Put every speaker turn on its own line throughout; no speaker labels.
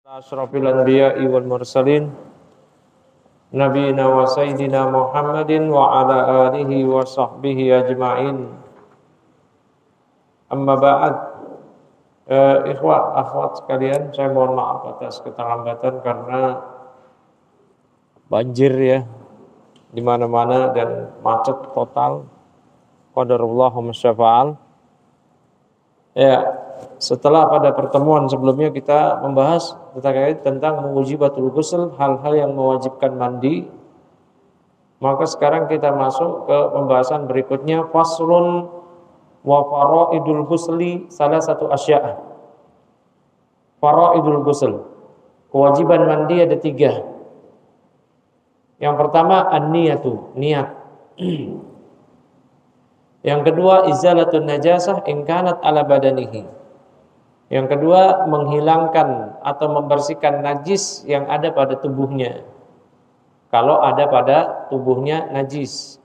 Asyrafil anbiya'i wal mursalin nabiyina wa sayyidina Muhammadin wa ala alihi wa sahbihi ajma'in. Amma ba'd. Ikhwah akhwat sekalian, saya mohon maaf atas keterlambatan karena banjir ya di mana-mana dan macet total. Qadarullah wa masyafa'al. Ya, setelah pada pertemuan sebelumnya kita membahas tentang mujibatul ghusl, hal-hal yang mewajibkan mandi, maka sekarang kita masuk ke pembahasan berikutnya, faslun wa faraidul ghusli salah satu asya'. Faraidul ghusl, kewajiban mandi ada 3. Yang pertama an-niyatu, niat. Yang kedua izalatun najasah in kanat ala badanihi. Yang kedua menghilangkan atau membersihkan najis yang ada pada tubuhnya, kalau ada pada tubuhnya najis.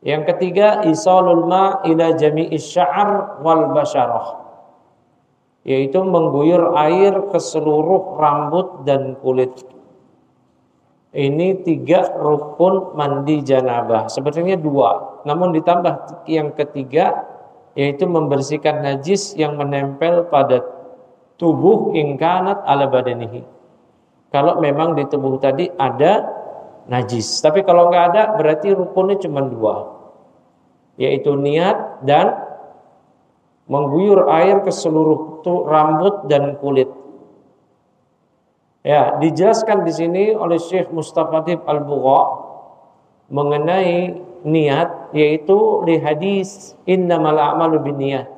Yang ketiga isalul ma ila jami'is sya'r wal basyarah, yaitu mengguyur air ke seluruh rambut dan kulit. Ini 3 rukun mandi janabah. Sebetulnya 2, namun ditambah yang ketiga, yaitu membersihkan najis yang menempel pada tubuh ingkanat ala badanihi. Kalau memang di tubuh tadi ada najis. Tapi kalau nggak ada, berarti rukunnya cuma 2, yaitu niat dan mengguyur air ke seluruh rambut dan kulit. Ya, dijelaskan di sini oleh Syekh Mustafadib Al-Bugha mengenai niat, yaitu di hadis innamal a'malu binniyat.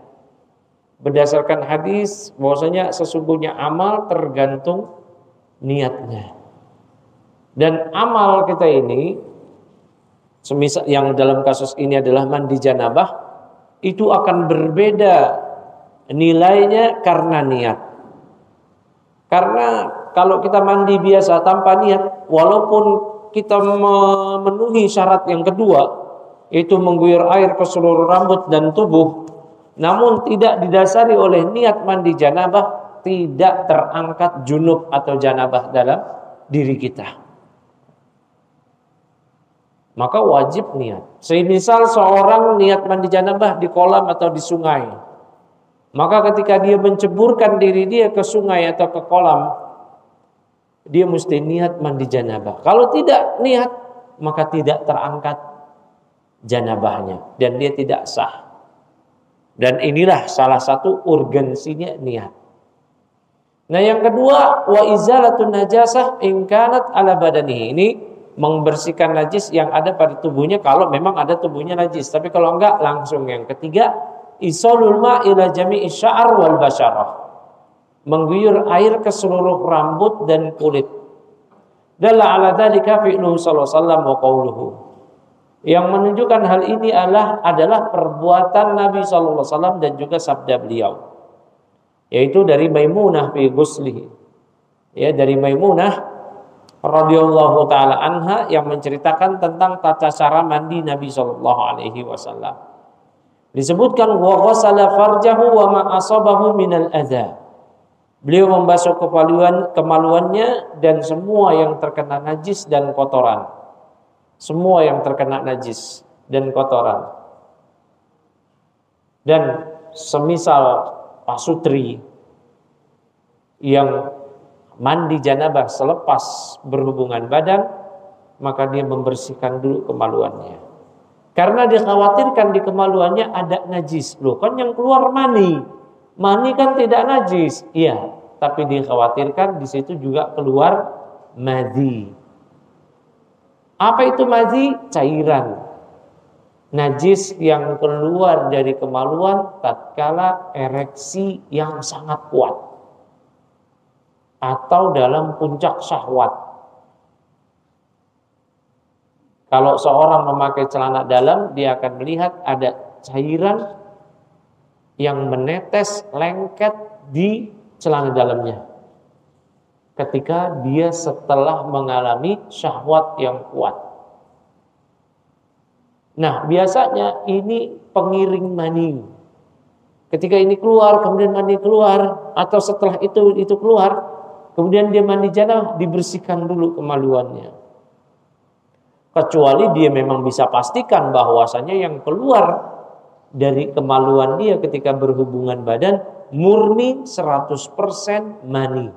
Berdasarkan hadis bahwasanya sesungguhnya amal tergantung niatnya. Dan amal kita ini, semisal yang dalam kasus ini adalah mandi janabah, itu akan berbeda nilainya karena niat. Karena kalau kita mandi biasa tanpa niat, walaupun kita memenuhi syarat yang kedua, yaitu mengguyur air ke seluruh rambut dan tubuh, namun tidak didasari oleh niat mandi janabah, tidak terangkat junub atau janabah dalam diri kita. Maka wajib niat. Semisal seorang niat mandi janabah di kolam atau di sungai, maka ketika dia menceburkan diri dia ke sungai atau ke kolam, dia mesti niat mandi janabah. Kalau tidak niat, maka tidak terangkat janabahnya dan dia tidak sah. Dan inilah salah satu urgensinya niat. Nah, yang kedua, wa izalatun najasah in kanat ala badanihi. Ini membersihkan najis yang ada pada tubuhnya kalau memang ada tubuhnya najis. Tapi kalau enggak, langsung yang ketiga, isalul ma ila jami'is sya'r wal basyarah. Mengguyur air ke seluruh rambut dan kulit. Dalla ala dzalika fi'luhu sallallahu alaihi wasallam wa qauluhu. Yang menunjukkan hal ini adalah perbuatan Nabi sallallahu alaihi wasallam dan juga sabda beliau, yaitu dari Maimunah fi ghuslihi. Ya, dari Maimunah radhiyallahu taala anha yang menceritakan tentang tata cara mandi Nabi sallallahu alaihi wasallam. Disebutkan wa ghasala farjahu wa ma asabahu minal adza. Beliau membasuh kemaluannya dan semua yang terkena najis dan kotoran. Semua yang terkena najis dan kotoran. Dan semisal pasutri yang mandi janabah selepas berhubungan badan, maka dia membersihkan dulu kemaluannya. Karena dikhawatirkan di kemaluannya ada najis. Loh, kan yang keluar mani. Mani kan tidak najis, iya, tapi dikhawatirkan di situ juga keluar madhi. Apa itu madhi? Cairan najis yang keluar dari kemaluan tatkala ereksi yang sangat kuat atau dalam puncak syahwat. Kalau seorang memakai celana dalam, dia akan melihat ada cairan yang menetes lengket di celana dalamnya ketika dia setelah mengalami syahwat yang kuat. Nah, biasanya ini pengiring mani. Ketika ini keluar, kemudian mani keluar, atau setelah itu keluar, kemudian dia mandi janabah, dibersihkan dulu kemaluannya. Kecuali dia memang bisa pastikan bahwasanya yang keluar dari kemaluan dia ketika berhubungan badan murni 100% mani.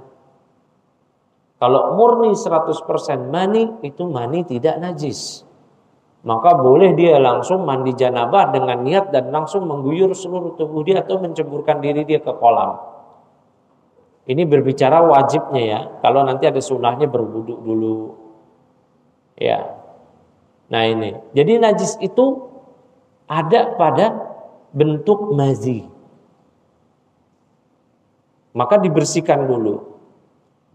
Kalau murni 100% mani, itu mani tidak najis. Maka boleh dia langsung mandi janabah dengan niat dan langsung mengguyur seluruh tubuh dia atau menceburkan diri dia ke kolam. Ini berbicara wajibnya ya. Kalau nanti ada sunnahnya berwudu dulu. Ya. Nah ini. Jadi najis itu ada pada bentuk mazi. Maka dibersihkan dulu.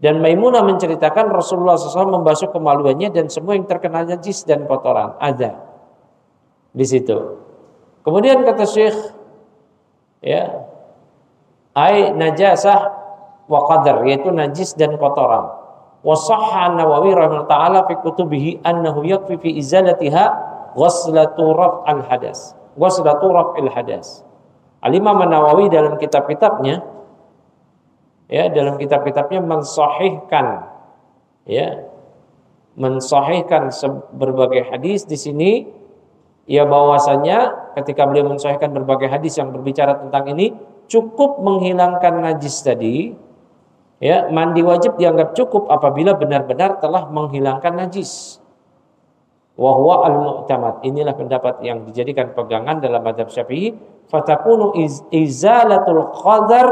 Dan Maimunah menceritakan Rasulullah SAW membasuh kemaluannya dan semua yang terkena najis dan kotoran. Ada di situ. Kemudian kata Syekh, ya, ai najasah wa qadar, yaitu najis dan kotoran. Wa sahha Nawawi rahimahullah taala fi kutubihi annahu yakfi fi izalatiha ghaslatu raf'al hadas. Ghaslatu raf'il hadas. Al-Imam Nawawi dalam kitab-kitabnya, ya, dalam kitab-kitabnya mensahihkan, ya, mensahihkan berbagai hadis di sini, ya, bahwasanya ketika beliau mensahihkan berbagai hadis yang berbicara tentang ini, cukup menghilangkan najis tadi, ya, mandi wajib dianggap cukup apabila benar-benar telah menghilangkan najis. Wa huwa al-mu'tamad. Inilah pendapat yang dijadikan pegangan dalam mazhab Syafi'i. Fatakunu izalatul qadar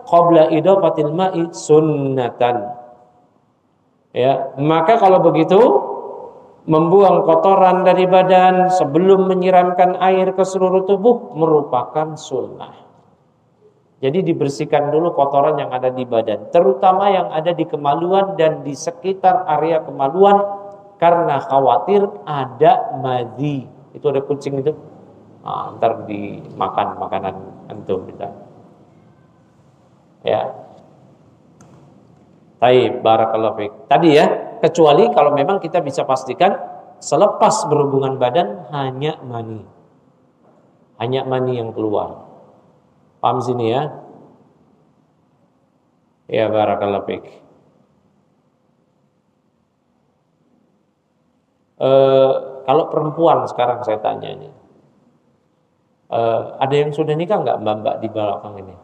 qabla idafatil ma'i sunnatan. Ya, maka kalau begitu membuang kotoran dari badan sebelum menyiramkan air ke seluruh tubuh merupakan sunnah. Jadi dibersihkan dulu kotoran yang ada di badan, terutama yang ada di kemaluan dan di sekitar area kemaluan, karena khawatir ada madhi. Itu ada kucing itu, ntar dimakan makanan antum kita. Ya. Baik, barakallahu fiik. Tadi ya, kecuali kalau memang kita bisa pastikan selepas berhubungan badan hanya mani. Hanya mani yang keluar. Paham sini ya? Ya, barakallahu fiik. Kalau perempuan sekarang saya tanya ini, ada yang sudah nikah nggak mbak-mbak di belakang ini?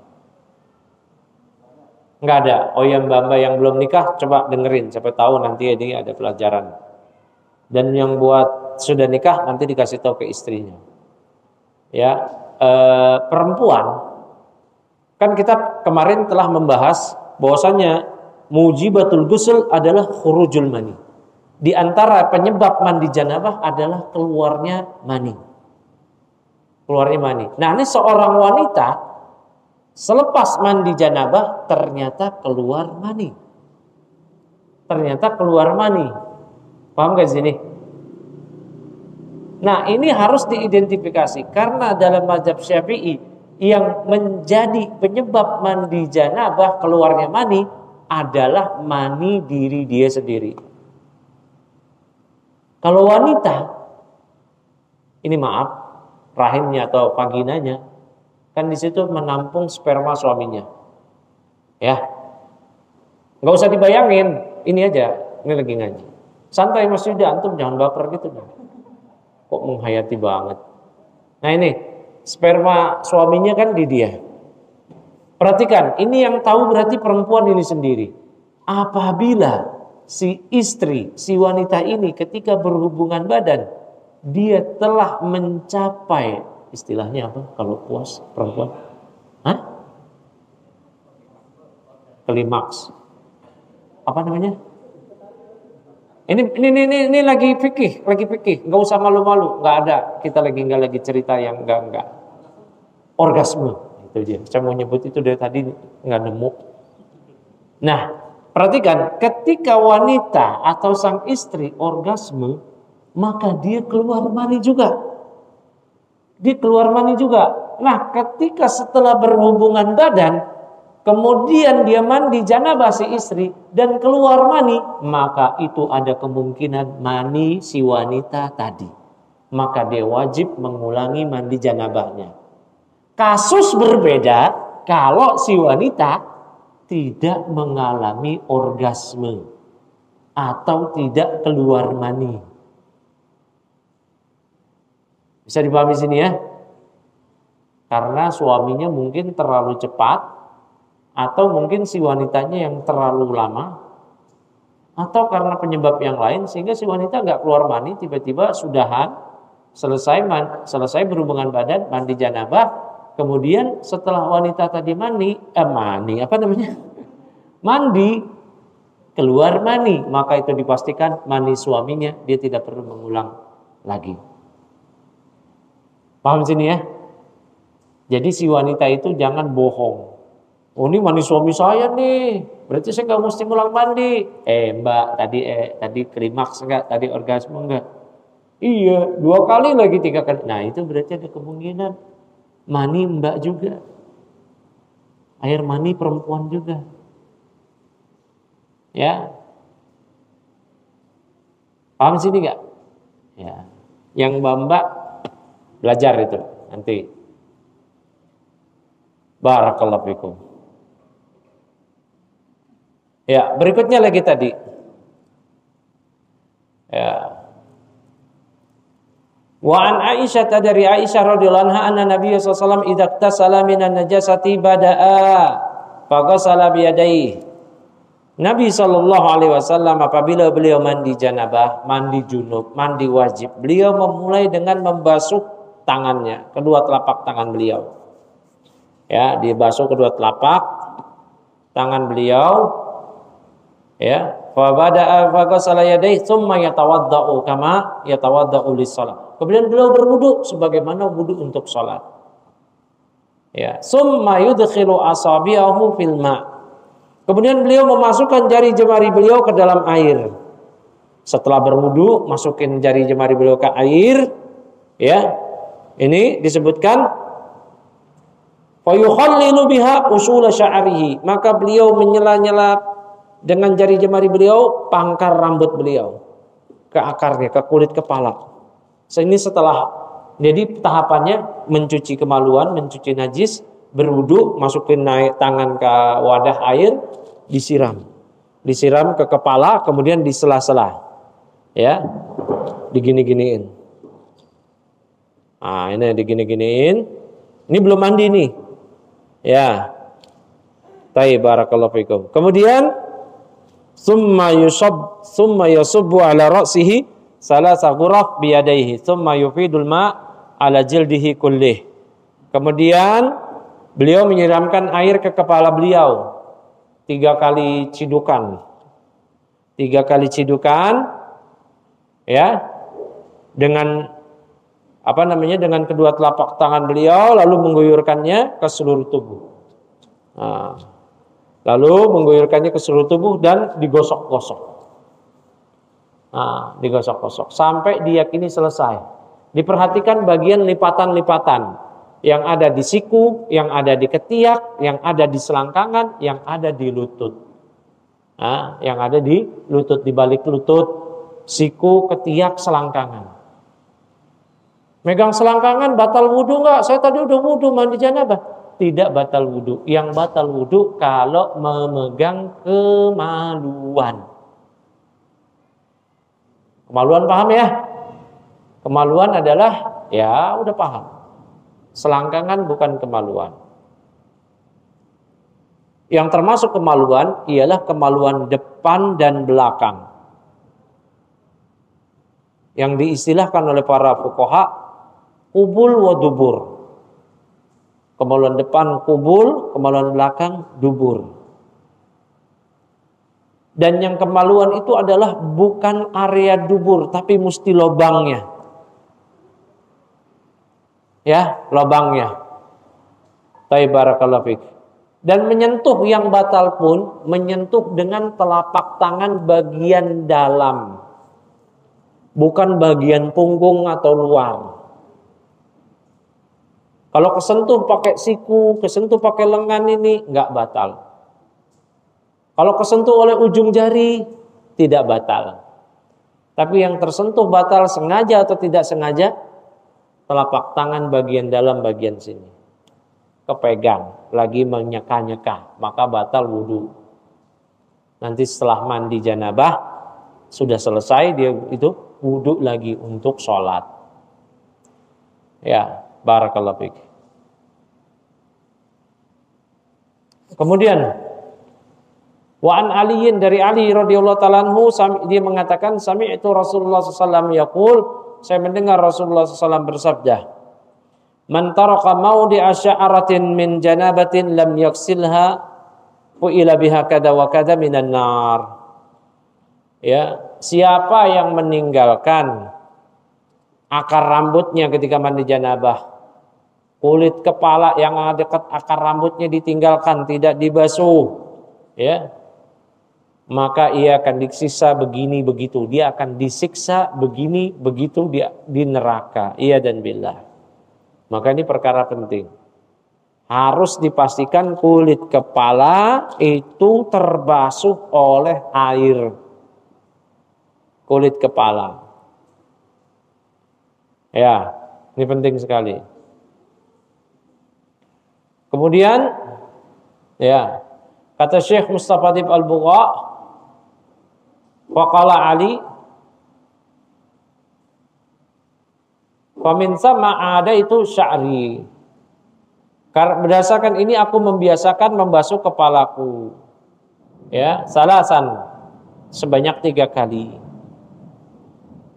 Nggak ada. Oh ya, mbak-mbak yang belum nikah, coba dengerin. Siapa tahu nanti ini ada pelajaran. Dan yang buat sudah nikah nanti dikasih tahu ke istrinya. Ya, perempuan. Kan kita kemarin telah membahas bahwasanya mujibatul ghusl adalah khurujul mani. Di antara penyebab mandi janabah adalah keluarnya mani. Keluarnya mani. Nah, ini seorang wanita selepas mandi janabah ternyata keluar mani. Ternyata keluar mani. Paham gak sini? Nah, ini harus diidentifikasi karena dalam mazhab Syafi'i yang menjadi penyebab mandi janabah keluarnya mani adalah mani diri dia sendiri. Kalau wanita, ini maaf, rahimnya atau vaginanya, kan di situ menampung sperma suaminya. Ya, nggak usah dibayangin, ini aja, ini lagi ngaji. Santai Mas Yuda, antum jangan baper gitu dong. Kok menghayati banget. Nah ini, sperma suaminya kan di dia. Perhatikan, ini yang tahu berarti perempuan ini sendiri. Apabila si istri, si wanita ini ketika berhubungan badan, dia telah mencapai, istilahnya apa kalau puas perempuan? Klimaks. Apa namanya? Ini lagi fikih, nggak usah malu-malu, nggak ada. Kita nggak lagi cerita yang enggak. Orgasme, itu dia. Saya mau nyebut itu dari tadi nggak nemu. Nah, perhatikan, ketika wanita atau sang istri orgasme, maka dia keluar mani juga. Dia keluar mani juga. Nah, ketika setelah berhubungan badan, kemudian dia mandi janabah si istri dan keluar mani, maka itu ada kemungkinan mani si wanita tadi. Maka dia wajib mengulangi mandi janabahnya. Kasus berbeda kalau si wanita tidak mengalami orgasme atau tidak keluar mani. Bisa dipahami sini ya? Karena suaminya mungkin terlalu cepat, atau mungkin si wanitanya yang terlalu lama, atau karena penyebab yang lain sehingga si wanita nggak keluar mani, tiba-tiba sudahan, selesai berhubungan badan, mandi janabah, kemudian setelah wanita tadi mandi, keluar mani, maka itu dipastikan mani suaminya, dia tidak perlu mengulang lagi. Paham sini ya? Jadi si wanita itu jangan bohong. Oh, ini mani suami saya nih, berarti saya nggak mesti ngulang mandi. Mbak, tadi klimaks enggak? Tadi orgasme enggak? Iya, 2 kali lagi 3 kali. Nah, itu berarti ada kemungkinan mani mbak juga, air mani perempuan juga. Ya, paham sini nggak? Ya, yang mbak belajar itu nanti. Barakallahu fikum. Ya, berikutnya lagi tadi. Ya. Wa an Aisyah, dari Aisyah radhiyallahu anha anna Nabiy sallallahu alaihi wasallam idza iktasala minan najasati bada'a faghasala biyadayhi. Nabi sallallahu alaihi wasallam apabila beliau mandi janabah, mandi junub, mandi wajib, beliau memulai dengan membasuh tangannya, kedua telapak tangan beliau. Ya, dibasuh kedua telapak tangan beliau. Ya, fa bada'a faghasala yadayhi tsumma yatawaddau kama yatawaddau lis-shalah. Kemudian beliau berwudu sebagaimana wudu untuk salat. Ya, tsumma yudkhilu asabi'ahu fil ma'. Kemudian beliau memasukkan jari jemari beliau ke dalam air. Setelah berwudu, masukin jari jemari beliau ke air. Ya, ini disebutkan fa yukhallilu biha usul sya'rihi. Maka beliau menyela-nyela dengan jari jemari beliau pangkar rambut beliau ke akarnya, ke kulit kepala. Ini setelah, jadi tahapannya mencuci kemaluan, mencuci najis, berwudu, masukin tangan ke wadah air, disiram ke kepala, kemudian di sela-sela, ya, digini-giniin. Nah, ini digini-giniin. Ini belum mandi nih, ya. Taib, barakallahu fikum. Kemudian summa yusubbu ala ra'sihi salasa ghuraf biyadaihi thumma yufidul ma' ala jildihi kullih. Kemudian beliau menyiramkan air ke kepala beliau 3 kali cidukan. 3 kali cidukan, ya, dengan dengan kedua telapak tangan beliau, lalu mengguyurkannya ke seluruh tubuh. Nah, lalu mengguyurkannya ke seluruh tubuh dan digosok-gosok. Nah, digosok-gosok sampai diyakini selesai. Diperhatikan bagian lipatan-lipatan yang ada di siku, yang ada di ketiak, yang ada di selangkangan, yang ada di lutut. Nah, yang ada di lutut, di balik lutut, siku, ketiak, selangkangan. Megang selangkangan batal wudu enggak? Saya tadi udah wudu mandi janabah. Tidak batal wudu. Yang batal wudu kalau memegang kemaluan. Kemaluan paham ya? Kemaluan adalah, ya udah paham. Selangkangan bukan kemaluan. Yang termasuk kemaluan ialah kemaluan depan dan belakang. Yang diistilahkan oleh para fuqaha qubul wa dubur. Kemaluan depan kubul, kemaluan belakang dubur. Dan yang kemaluan itu adalah bukan area dubur, tapi mesti lobangnya. Ya, lobangnya. Taib, barakallahu fik. Dan menyentuh yang batal pun menyentuh dengan telapak tangan bagian dalam, bukan bagian punggung atau luar. Kalau kesentuh pakai siku, kesentuh pakai lengan ini enggak batal. Kalau kesentuh oleh ujung jari tidak batal. Tapi yang tersentuh batal sengaja atau tidak sengaja telapak tangan bagian dalam bagian sini. kepegang, lagi menyeka-nyeka, maka batal wudu. Nanti setelah mandi janabah sudah selesai, dia itu wudu lagi untuk sholat. Ya, barakallahu fiik. Kemudian wa an Aliin, dari Ali radhiyallahu ta'ala anhu, dia mengatakan sami'tu Rasulullah sallallahu alaihi wasallam yaqul, saya mendengar Rasulullah sallallahu alaihi wasallam bersabda, man taraka mawdi'a sya'aratin min janabatin lam yaksilha fu'ila biha kada wa kada minan nar. Ya, siapa yang meninggalkan akar rambutnya ketika mandi janabah, kulit kepala yang ada dekat akar rambutnya ditinggalkan, tidak dibasuh, ya, maka ia akan disiksa begini begitu, dia akan disiksa begini begitu di neraka. Iya dan billah. Maka ini perkara penting. Harus dipastikan kulit kepala itu terbasuh oleh air. Kulit kepala. Ya, ini penting sekali. Kemudian, ya, kata Syekh Mustafa Dib Al-Bugha, waqala Ali, famin sama ada itu sya'ri. Karena berdasarkan ini aku membiasakan membasuh kepalaku, ya, salasan, sebanyak 3 kali.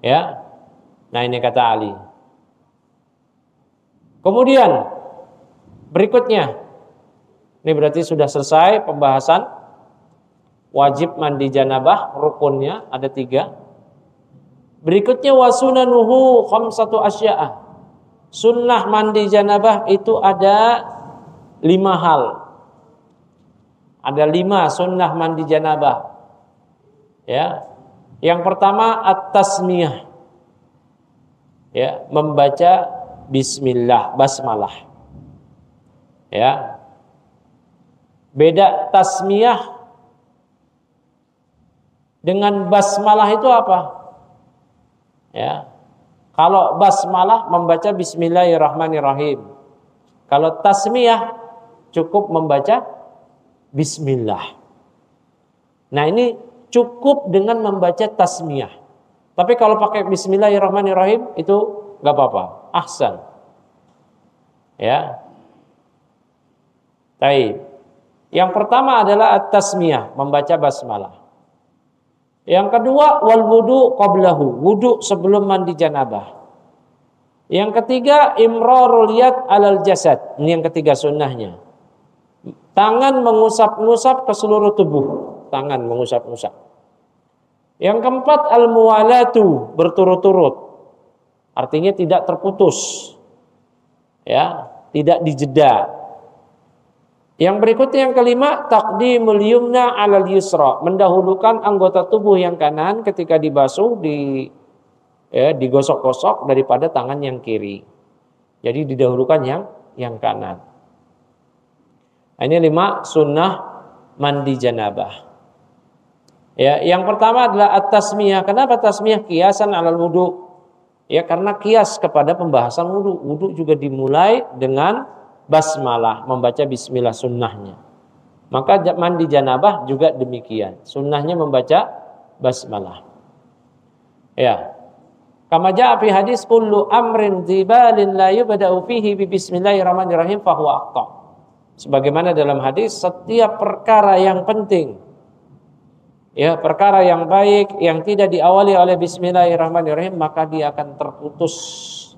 Ya, nah ini kata Ali. Kemudian berikutnya, ini berarti sudah selesai pembahasan wajib mandi janabah, rukunnya ada 3. Berikutnya wasunanuhu khamsatu asya'a. Sunnah mandi janabah itu ada 5 hal. Ada 5 sunnah mandi janabah. Ya. Yang pertama at-tasmiyah. Ya, membaca bismillah, basmalah. Ya. Beda tasmiyah dengan basmalah itu apa? Ya. Kalau basmalah membaca bismillahirrahmanirrahim. Kalau tasmiyah cukup membaca bismillah. Nah, ini cukup dengan membaca tasmiyah. Tapi kalau pakai bismillahirrahmanirrahim itu enggak apa-apa. Ahsan. Ya. Baik. Yang pertama adalah at-tasmiyah, membaca basmalah. Yang kedua wal wudu qablahu, wudu sebelum mandi janabah. Yang ketiga imrarul yad alal jasad. Ini yang ketiga sunnahnya. Tangan mengusap-ngusap ke seluruh tubuh. Tangan mengusap-ngusap. Yang keempat al-muwalatu, berturut-turut. Artinya tidak terputus. Ya, tidak dijeda. Yang berikutnya yang kelima taqdimul yumna 'alal yusra, mendahulukan anggota tubuh yang kanan ketika dibasuh digosok-gosok daripada tangan yang kiri. Jadi didahulukan yang kanan. Ini 5 sunnah mandi janabah. Ya, yang pertama adalah at-tasmiyah. Kenapa tasmiyah? Kiasan 'alal wudu. Ya, karena kias kepada pembahasan wudu. Wudu juga dimulai dengan basmalah, membaca bismillah sunnahnya. Maka mandi janabah juga demikian. Sunnahnya membaca basmalah. Ya. Kama jaa fi hadis kullu amrin dzibalin la yubda'u fihi bi bismillahirrahmanirrahim fa huwa aqta. Sebagaimana dalam hadis, setiap perkara yang penting, ya, perkara yang baik yang tidak diawali oleh bismillahirrahmanirrahim, maka dia akan terputus.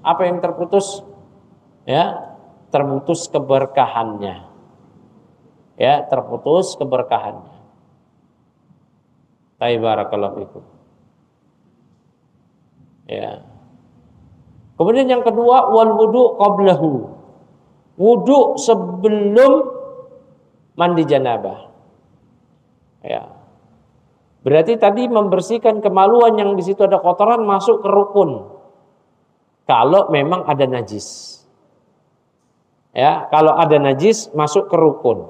Apa yang terputus? Ya, terputus keberkahannya. Ya, terputus keberkahannya. Barakallahu fikum. Ya. Kemudian yang kedua wal wudu qablahu. Wudu sebelum mandi janabah. Ya. Berarti tadi membersihkan kemaluan yang di situ ada kotoran masuk ke rukun. Kalau memang ada najis. Ya, kalau ada najis masuk ke rukun.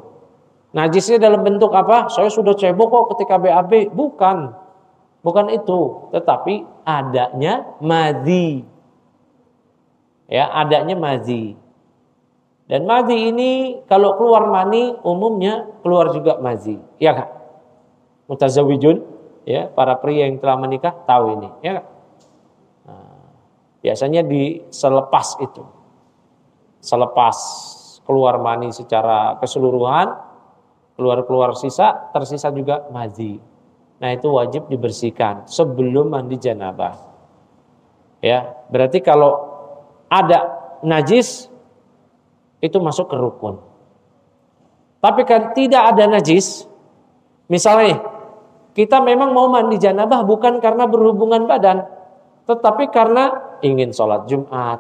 Najisnya dalam bentuk apa? Saya sudah cebok kok ketika BAB. Bukan itu, tetapi adanya madhi. Ya, adanya madhi. Dan madhi ini kalau keluar mani umumnya keluar juga madhi. Ya Kak? Mutazawijun, ya, para pria yang telah menikah tahu ini, ya Kak? Nah, biasanya selepas itu. Selepas keluar mani secara keseluruhan, keluar sisa, tersisa juga madhi. Nah, itu wajib dibersihkan sebelum mandi janabah. Ya, berarti kalau ada najis itu masuk ke rukun. Tapi kan tidak ada najis, misalnya kita memang mau mandi janabah bukan karena berhubungan badan, tetapi karena ingin sholat Jumat,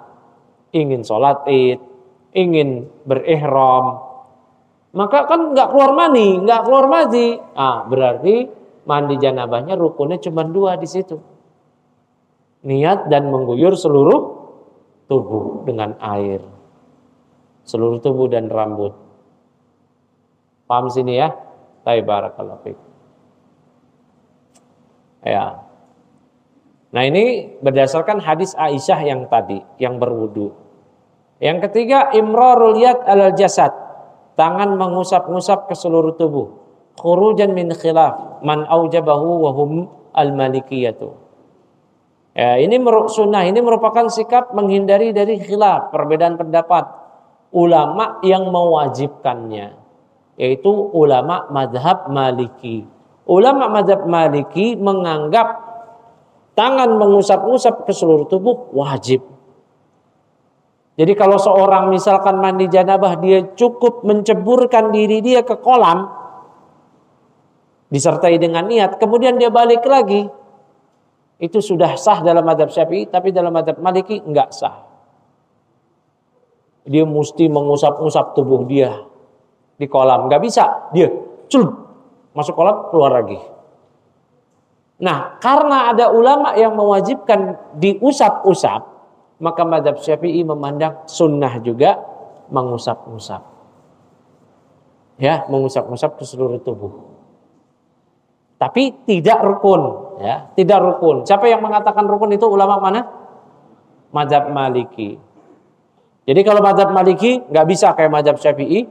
ingin sholat Id, ingin berihram, maka kan nggak keluar mani, nggak keluar madhi. Berarti mandi janabahnya rukunnya cuma 2 di situ. Niat dan mengguyur seluruh tubuh dengan air. Seluruh tubuh dan rambut. Paham sini ya? Barakallahu fiik. Ya. Nah, ini berdasarkan hadis Aisyah yang tadi, yang berwudu. Yang ketiga, imrarul yad alal jasad. Tangan mengusap-ngusap ke seluruh tubuh. Khurujan min khilaf man aujabahu wa hum al-malikiyatu. Ya, ini sunnah, ini merupakan sikap menghindari dari khilaf, perbedaan pendapat ulama yang mewajibkannya, yaitu ulama madhab Maliki. Ulama madhab Maliki menganggap tangan mengusap-usap ke seluruh tubuh wajib. Jadi kalau seorang misalkan mandi janabah, dia cukup menceburkan diri dia ke kolam disertai dengan niat, kemudian dia balik lagi, itu sudah sah dalam madhab Syafi'i. Tapi dalam madhab Maliki enggak sah. Dia mesti mengusap-usap tubuh dia di kolam. Enggak bisa, dia masuk kolam, keluar lagi. Nah, karena ada ulama yang mewajibkan diusap-usap, maka madhab Syafi'i memandang sunnah juga mengusap-usap. Ya, mengusap-usap ke seluruh tubuh. Tapi tidak rukun, ya, tidak rukun. Siapa yang mengatakan rukun itu ulama mana? Madhab Maliki. Jadi kalau madhab Maliki nggak bisa kayak madhab Syafi'i,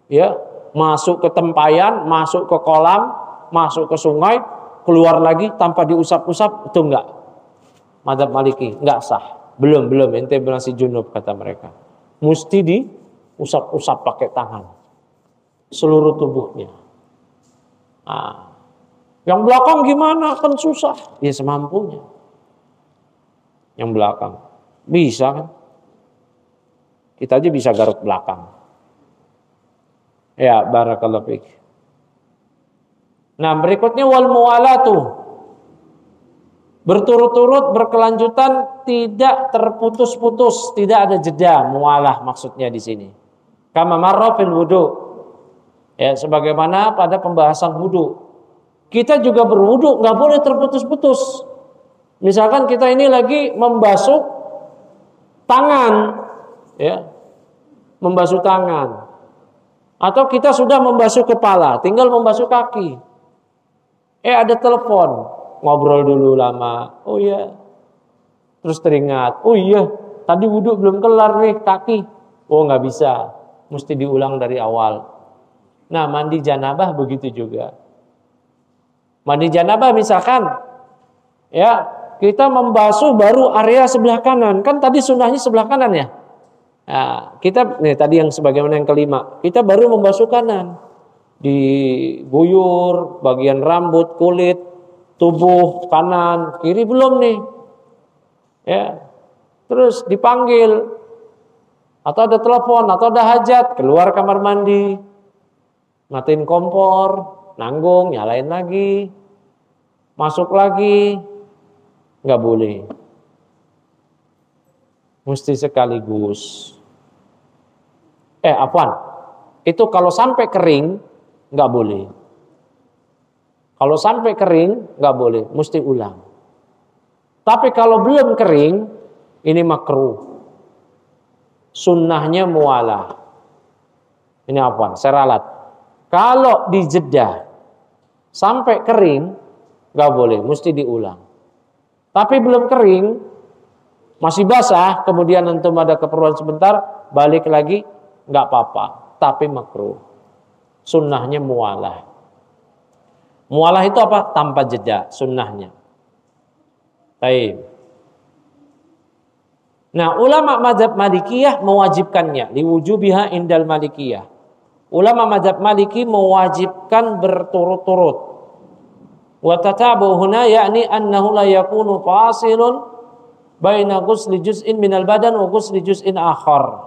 ya, masuk ke tempayan, masuk ke kolam, masuk ke sungai, keluar lagi tanpa diusap-usap, itu enggak. Madhab Maliki nggak sah. Belum ente masih junub kata mereka. Mesti diusap-usap pakai tangan seluruh tubuhnya. Yang belakang gimana? Kan susah. Ya semampunya. Yang belakang bisa kan? Kita aja bisa garuk belakang. Ya, barakallahu fiik. Nah, berikutnya wal muwalatu. Berturut-turut, berkelanjutan, tidak terputus-putus, tidak ada jeda. Mualah maksudnya di sini. Kama marra fil wudu. Ya, sebagaimana pada pembahasan wudu. Kita juga berwudu, nggak boleh terputus-putus. Misalkan kita ini lagi membasuh tangan, ya, membasuh tangan, atau kita sudah membasuh kepala, tinggal membasuh kaki. Ada telepon, ngobrol dulu lama. Oh iya, terus teringat. Oh iya, tadi wudu belum kelar nih kaki. Oh nggak bisa, mesti diulang dari awal. Nah, mandi janabah begitu juga. Mandi janabah misalkan, ya, kita membasuh baru area sebelah kanan. Kan tadi sunnahnya sebelah kanan ya. Nah, kita nih tadi yang sebagaimana yang kelima, kita baru membasuh kanan. Diguyur bagian rambut, kulit, tubuh kanan, kiri belum nih. Ya. Terus dipanggil atau ada telepon atau ada hajat, keluar kamar mandi. Matiin kompor, nanggung, nyalain lagi, masuk lagi, nggak boleh. Mesti sekaligus. Itu kalau sampai kering, nggak boleh. Kalau sampai kering, nggak boleh, mesti ulang. Tapi kalau belum kering, ini makruh. Sunnahnya mualah. Ini seralat. Kalau dijeda sampai kering, nggak boleh, mesti diulang. Tapi belum kering, masih basah, kemudian antum ada keperluan sebentar, balik lagi, nggak apa-apa, tapi makruh. Sunnahnya mualah. Mualah itu apa? Tanpa jeda, sunnahnya. Baik. Nah, ulama mazhab Malikiyah mewajibkannya, liwujubiha indal Malikiyah. Ulama mazhab Maliki mewajibkan berturut-turut. Wa tatabu huna yakni annahu la yakunu fasilun baina ghusli juz'in minal badan wa ghusli juz'in akhar.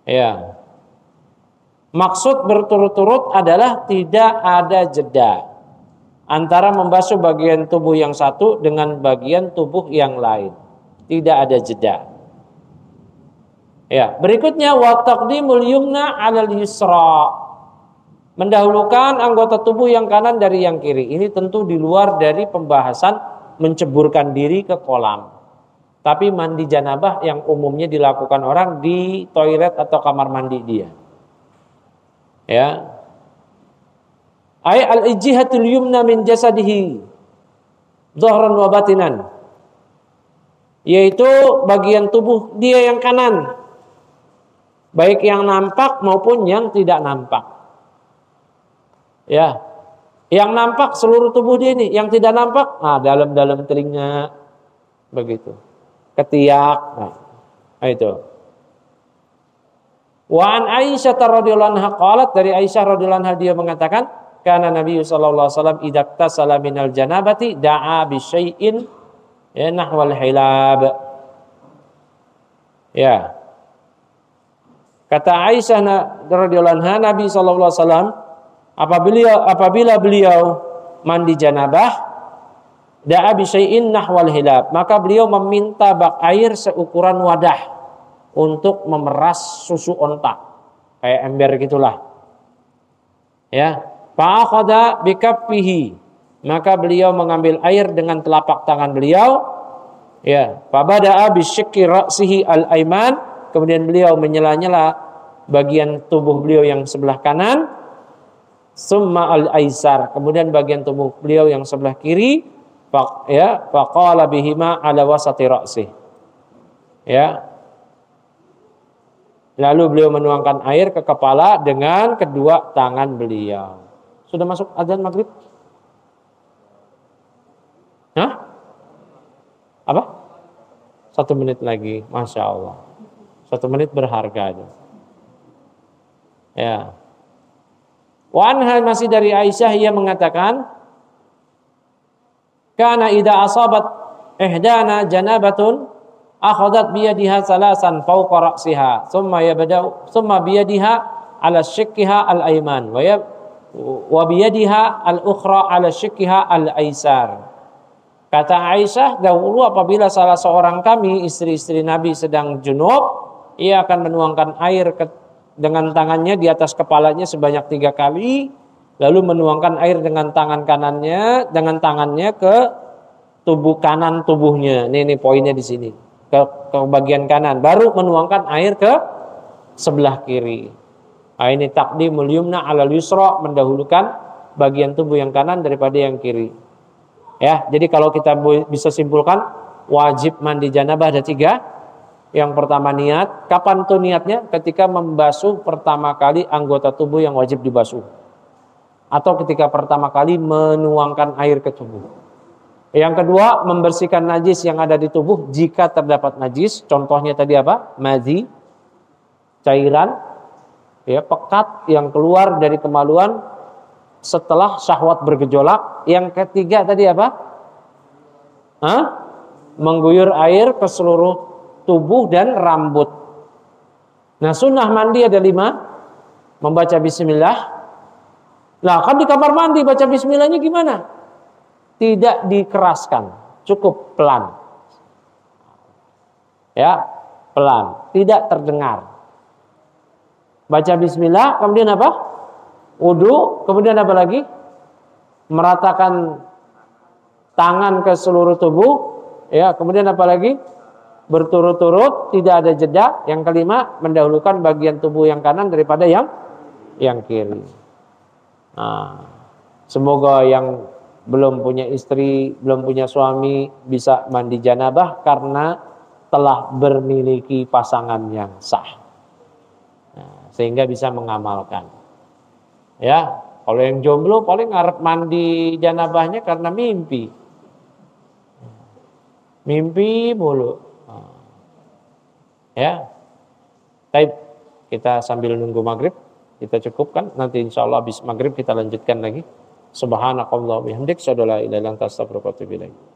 Ya. Maksud berturut-turut adalah tidak ada jeda antara membasuh bagian tubuh yang satu dengan bagian tubuh yang lain. Tidak ada jeda. Ya, berikutnya wa taqdimul yumna 'alal yusra. Mendahulukan anggota tubuh yang kanan dari yang kiri. Ini tentu di luar dari pembahasan menceburkan diri ke kolam. Tapi mandi janabah yang umumnya dilakukan orang di toilet atau kamar mandi dia. Ya. Ay al-ijhatul yumna min jasadihi dhahran wa batinan. Yaitu bagian tubuh dia yang kanan, baik yang nampak maupun yang tidak nampak. Ya, yang nampak seluruh tubuh dia ini, yang tidak nampak, dalam-dalam telinga, begitu, ketiak, itu. Wa an Aisyah radhiyallahu anha qalat, dari Aisyah radhiyallahu anha dia mengatakan, kana Nabi sallallahu alaihi wasallam idza tasala minal janabati da'a bi syai'in ya nahwal hilab. Ya. Kata Aisyah radhiyallahu anha, Nabi sallallahu alaihi wasallam apabila beliau mandi janabah, da'a bi syai'in nahwal hilab, maka beliau meminta bak air seukuran wadah untuk memeras susu onta, kayak ember gitulah. Ya, fa akhadha bi kaffihi, maka beliau mengambil air dengan telapak tangan beliau. Ya, fa bada'a bi syiqqi ra'sihi al-aiman, kemudian beliau menyela-nyela bagian tubuh beliau yang sebelah kanan, summa al-aisar, kemudian bagian tubuh beliau yang sebelah kiri, faqala bihima ala wasati ra'sih. Ya. Lalu beliau menuangkan air ke kepala dengan kedua tangan beliau. Sudah masuk azan maghrib? Hah? Apa? 1 menit lagi, Masya Allah. 1 menit berharga. Ya. Wa anha, masih dari Aisyah, ia mengatakan, kana idza asabat ihdana janabatun akhadhat biyadiha salasan fawqa ra'siha thumma biyadiha ala shikkiha al-ayman wa biyadiha al-ukhra ala shikkiha al-aisar. Kata Aisyah, dahulu apabila salah seorang kami, istri-istri Nabi, sedang junub, ia akan menuangkan air dengan tangannya di atas kepalanya sebanyak 3 kali, lalu menuangkan air dengan tangannya ke tubuh kanan tubuhnya. Ini poinnya di sini. Ke bagian kanan, baru menuangkan air ke sebelah kiri. Ini taqdimul yumna 'alal yusra, mendahulukan bagian tubuh yang kanan daripada yang kiri. Ya, jadi kalau kita bisa simpulkan, wajib mandi janabah ada 3. Yang pertama niat. Kapan tuh niatnya? Ketika membasuh pertama kali anggota tubuh yang wajib dibasuh, atau ketika pertama kali menuangkan air ke tubuh. Yang kedua, membersihkan najis yang ada di tubuh jika terdapat najis. Contohnya tadi apa? Madhi, cairan, ya, pekat yang keluar dari kemaluan setelah syahwat bergejolak. Yang ketiga tadi apa? Mengguyur air ke seluruh tubuh dan rambut. Nah, sunnah mandi ada 5. Membaca bismillah. Nah, kan di kamar mandi baca bismillahnya gimana? Tidak dikeraskan, cukup pelan. Ya, pelan, tidak terdengar. Baca bismillah, kemudian apa? Wudu, kemudian apa lagi? Meratakan tangan ke seluruh tubuh, ya, kemudian apa lagi? Berturut-turut, tidak ada jeda. Yang kelima, mendahulukan bagian tubuh yang kanan daripada yang kiri. Nah, semoga yang belum punya istri, belum punya suami bisa mandi janabah karena telah bermiliki pasangan yang sah. sehingga bisa mengamalkan. Ya, kalau yang jomblo paling ngarep mandi janabahnya karena mimpi. Mimpi mulu. Ya. Baik, kita sambil nunggu maghrib, kita cukupkan. Nanti insya Allah habis maghrib kita lanjutkan lagi. Subhanakallahumma wa bihamdik, asyhadu an la ilaha illa anta, astaghfiruka wa atubu ilaik.